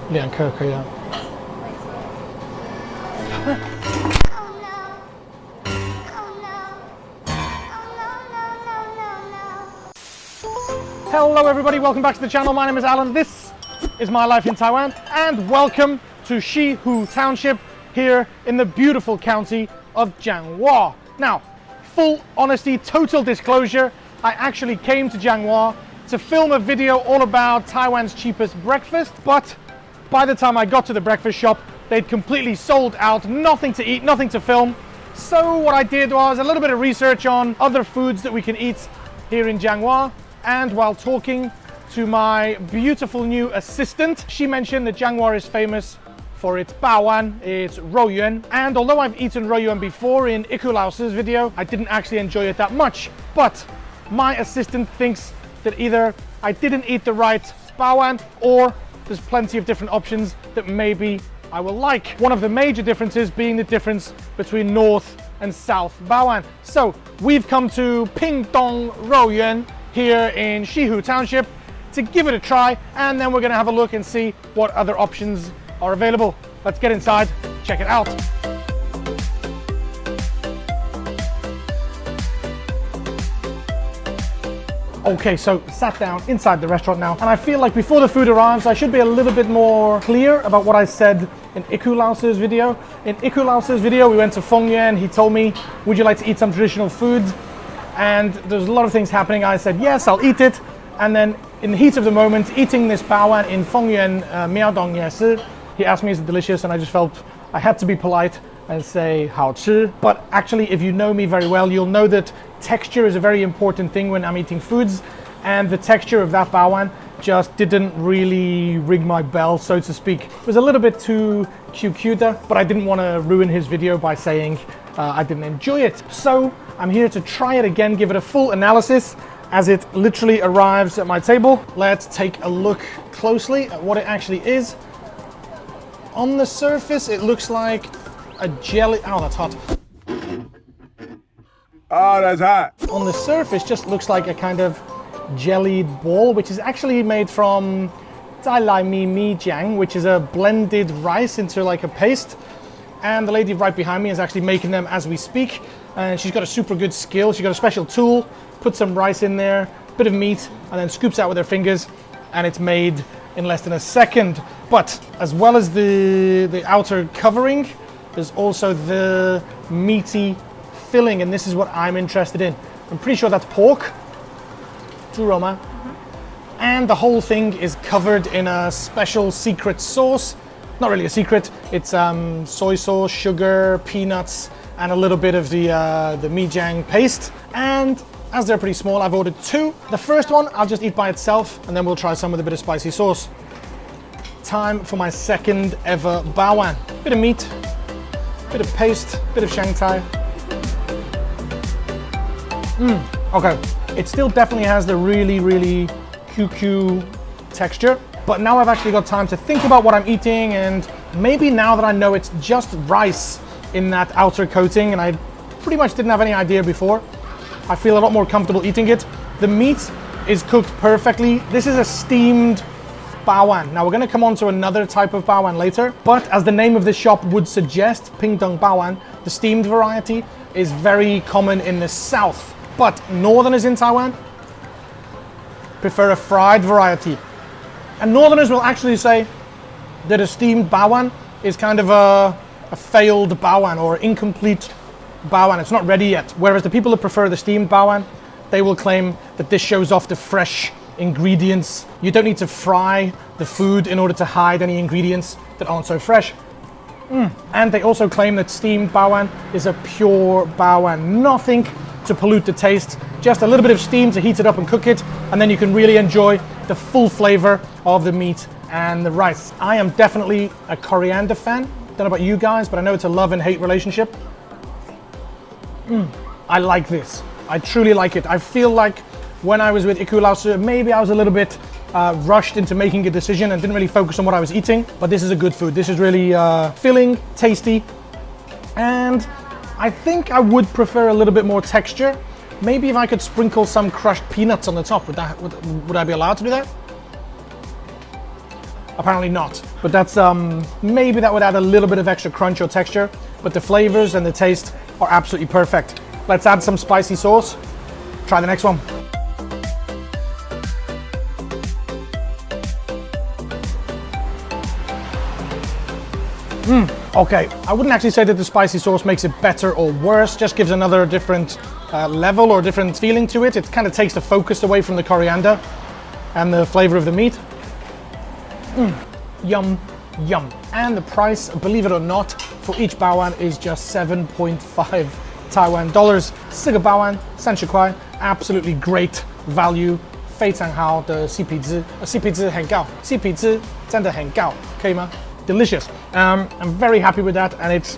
2颗可以啊。Hello everybody, welcome back to the channel. My name is Alan. This is my life in Taiwan, and welcome to Xihu Township here in the beautiful county of Changhua. Now, full honesty, total disclosure, I actually came to Changhua to film a video all about Taiwan's cheapest breakfast, but by the time I got to the breakfast shop, they'd completely sold out, nothing to eat, nothing to film. So what I did was a little bit of research on other foods that we can eat here in Changhua, and while talking to my beautiful new assistant, she mentioned that Changhua is famous for its bawan, its肉圆, and although I've eaten肉圆before in Iku Lao's video, I didn't actually enjoy it that much. But my assistant thinks that either I didn't eat the right bawan, or there's plenty of different options that maybe I will like. One of the major differences being the difference between North and South bawan. So we've come to Pingdong肉圆here in Xihu Township to give it a try, and then we're gonna have a look and see what other options are available. Let's get inside, check it out. Okay, so sat down inside the restaurant now, and I feel like before the food arrives, I should be a little bit more clear about what I said in Iku Lao's video. In Iku Lao's video, we went to Fengyuan. He told me, would you like to eat some traditional food? And there's a lot of things happening. I said, yes, I'll eat it. And then in the heat of the moment, eating this bawan in Fengyuan Miaodong Yesi, he asked me, is it delicious? And I just felt I had to be polite and say 好吃. But actually, if you know me very well, you'll know that texture is a very important thing when I'm eating foods. And the texture of that bawan just didn't really ring my bell, so to speak. It was a little bit too cute, but I didn't want to ruin his video by saying I didn't enjoy it. So I'm here to try it again, give it a full analysis as it literally arrives at my table. Let's take a look closely at what it actually is. On the surface, it looks like a jelly. Oh, that's hot. Oh, that's hot. On the surface, just looks like a kind of jellied ball, which is actually made from 再来米米浆, which is a blended rice into like a paste. And the lady right behind me is actually making them as we speak. And she's got a super good skill. She's got a special tool, put some rice in there, bit of meat, and then scoops out with her fingers, and it's made in less than a second. But as well as the outer covering, there's also the meaty filling, and this is what I'm interested in. I'm pretty sure that's pork. 猪肉吗? And the whole thing is covered in a special secret sauce. Not really a secret, it's soy sauce, sugar, peanuts, and a little bit of the mijang paste. And as they're pretty small, I've ordered 2. The first one I'll just eat by itself, and then we'll try some with a bit of spicy sauce. Time for my second ever bawan. Bit of meat, bit of paste, bit of Shanghai. Okay, it still definitely has the really QQ texture, but now I've actually got time to think about what I'm eating, and maybe now that I know it's just rice in that outer coating, and I pretty much didn't have any idea before, I feel a lot more comfortable eating it. The meat is cooked perfectly. This is a steamed bawan. Now we're going to come on to another type of bawan later, but as the name of this shop would suggest, Pingdong bawan, the steamed variety is very common in the south, but northerners in Taiwan prefer a fried variety. And northerners will actually say that a steamed bawan is kind of a failed bawan or incomplete bawan. It's not ready yet. Whereas the people that prefer the steamed bawan, they will claim that this shows off the fresh ingredients. You don't need to fry the food in order to hide any ingredients that aren't so fresh. And they also claim that steamed bawan is a pure bawan. Nothing to pollute the taste, just a little bit of steam to heat it up and cook it, and then you can really enjoy the full flavor of the meat and the rice. I am definitely a coriander fan. Don't know about you guys, but I know it's a love and hate relationship. I like this. I truly like it. I feel like when I was with Iku Lao's, maybe I was a little bit rushed into making a decision and didn't really focus on what I was eating, but this is a good food. This is really filling, tasty, and I think I would prefer a little bit more texture. Maybe if I could sprinkle some crushed peanuts on the top, would I be allowed to do that? Apparently not. But that's, maybe that would add a little bit of extra crunch or texture, but the flavors and the taste are absolutely perfect. Let's add some spicy sauce. Try the next one. Okay, I wouldn't actually say that the spicy sauce makes it better or worse, just gives another different level or different feeling to it. It kind of takes the focus away from the coriander and the flavor of the meat. Yum, yum. And the price, believe it or not, for each bawan is just 7.5 Taiwan dollars. 4个bawan30块 absolutely great value. 非常好的 CP 值 ，CP 值很高 ，CP 值真的很高，可以吗？ Delicious. I'm very happy with that, and it's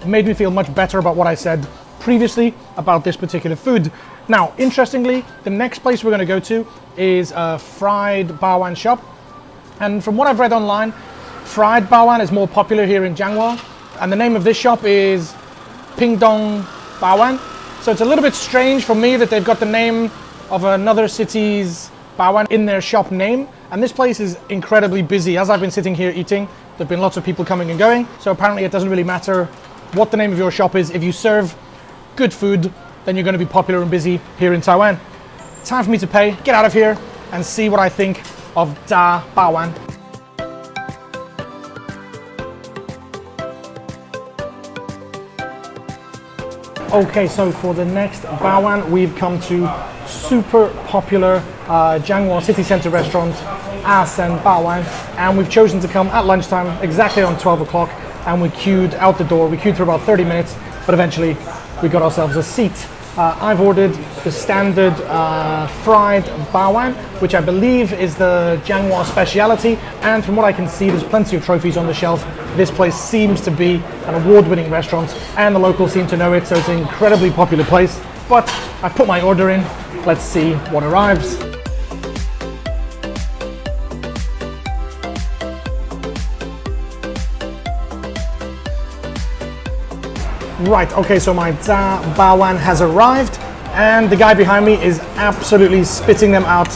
made me feel much better about what I said previously about this particular food. Now, interestingly, the next place we're going to go to is a fried bawan shop, and from what I've read online, fried bawan is more popular here in Changhua, and the name of this shop is Pingdong Bawan. So it's a little bit strange for me that they've got the name of another city's bawan in their shop name. And this place is incredibly busy. As I've been sitting here eating, there've been lots of people coming and going. So apparently it doesn't really matter what the name of your shop is. If you serve good food, then you're going to be popular and busy here in Taiwan. Time for me to pay, get out of here, and see what I think of Da Bawan. Okay, so for the next bawan, we've come to super popular Changhua city center restaurant, Asen Bawan, and we've chosen to come at lunchtime, exactly on 12 o'clock, and we queued out the door. We queued for about 30 minutes, but eventually we got ourselves a seat. I've ordered the standard fried bawan, which I believe is the Changhua speciality, and from what I can see, there's plenty of trophies on the shelf. This place seems to be an award-winning restaurant, and the locals seem to know it, so it's an incredibly popular place. But I've put my order in. Let's see what arrives. Right, okay, so my Da Bawan has arrived, and the guy behind me is absolutely spitting them out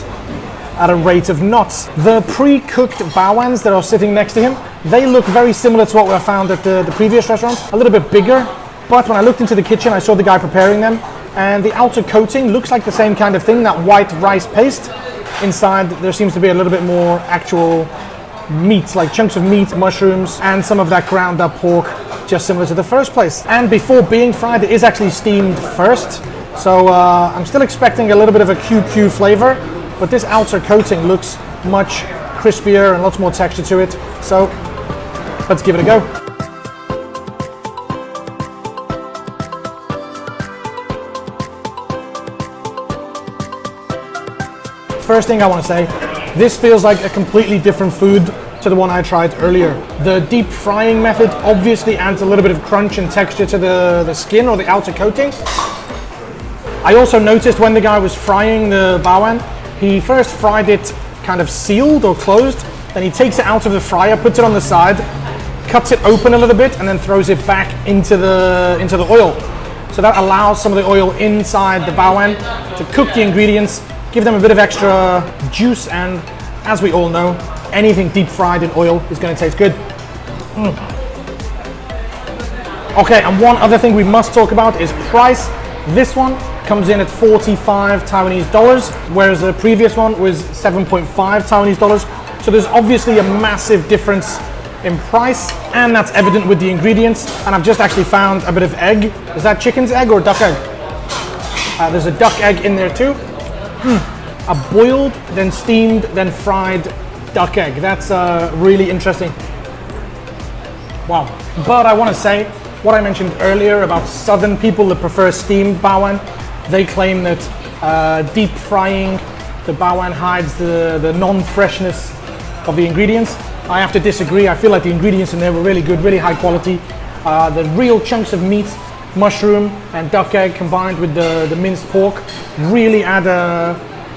at a rate of knots. The pre-cooked bawans that are sitting next to him, they look very similar to what I found at the previous restaurant, a little bit bigger, but when I looked into the kitchen, I saw the guy preparing them, and the outer coating looks like the same kind of thing, that white rice paste. Inside, there seems to be a little bit more actual meat, like chunks of meat, mushrooms, and some of that ground up pork, just similar to the first place. And before being fried, it is actually steamed first. So I'm still expecting a little bit of a QQ flavor, but this outer coating looks much crispier and lots more texture to it. So let's give it a go. First thing I want to say, this feels like a completely different food to the one I tried earlier. The deep frying method obviously adds a little bit of crunch and texture to the skin or the outer coating. I also noticed when the guy was frying the bawan, he first fried it kind of sealed or closed, then he takes it out of the fryer, puts it on the side, cuts it open a little bit, and then throws it back into the oil. So that allows some of the oil inside the bawan to cook the ingredients, give them a bit of extra juice, and as we all know, anything deep fried in oil is going to taste good. Okay, and one other thing we must talk about is price. This one comes in at 45 Taiwanese dollars, whereas the previous one was 7.5 Taiwanese dollars. So there's obviously a massive difference in price, and that's evident with the ingredients. And I've just actually found a bit of egg. Is that chicken's egg or duck egg? There's a duck egg in there too. A boiled, then steamed, then fried duck egg. That's really interesting. Wow. But I want to say, what I mentioned earlier about southern people that prefer steamed bawan, they claim that deep frying the bawan hides the non-freshness of the ingredients. I have to disagree. I feel like the ingredients in there were really good, really high quality. The real chunks of meat, mushroom and duck egg combined with the minced pork really add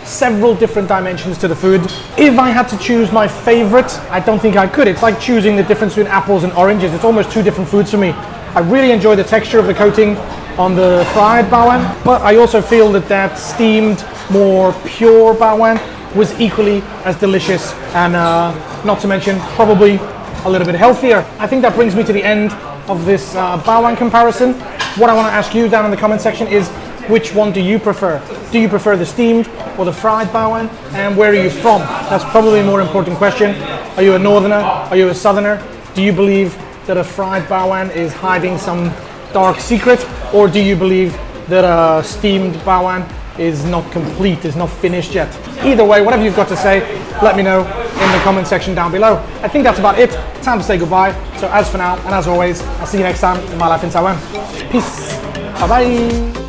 several different dimensions to the food. If I had to choose my favorite, I don't think I could. It's like choosing the difference between apples and oranges. It's almost two different foods for me. I really enjoy the texture of the coating on the fried bawan, but I also feel that steamed, more pure bawan was equally as delicious and not to mention probably a little bit healthier. I think that brings me to the end of this bawan comparison. What I want to ask you down in the comment section is, which one do you prefer? Do you prefer the steamed or the fried bawan? And where are you from? That's probably a more important question. Are you a northerner? Are you a southerner? Do you believe that a fried bawan is hiding some dark secret? Or do you believe that a steamed bawan is not complete, is not finished yet? Either way, whatever you've got to say, let me know in the comment section down below. I think that's about it. Time to say goodbye. So as for now, and as always, I'll see you next time in my life in Taiwan. Peace. Bye bye.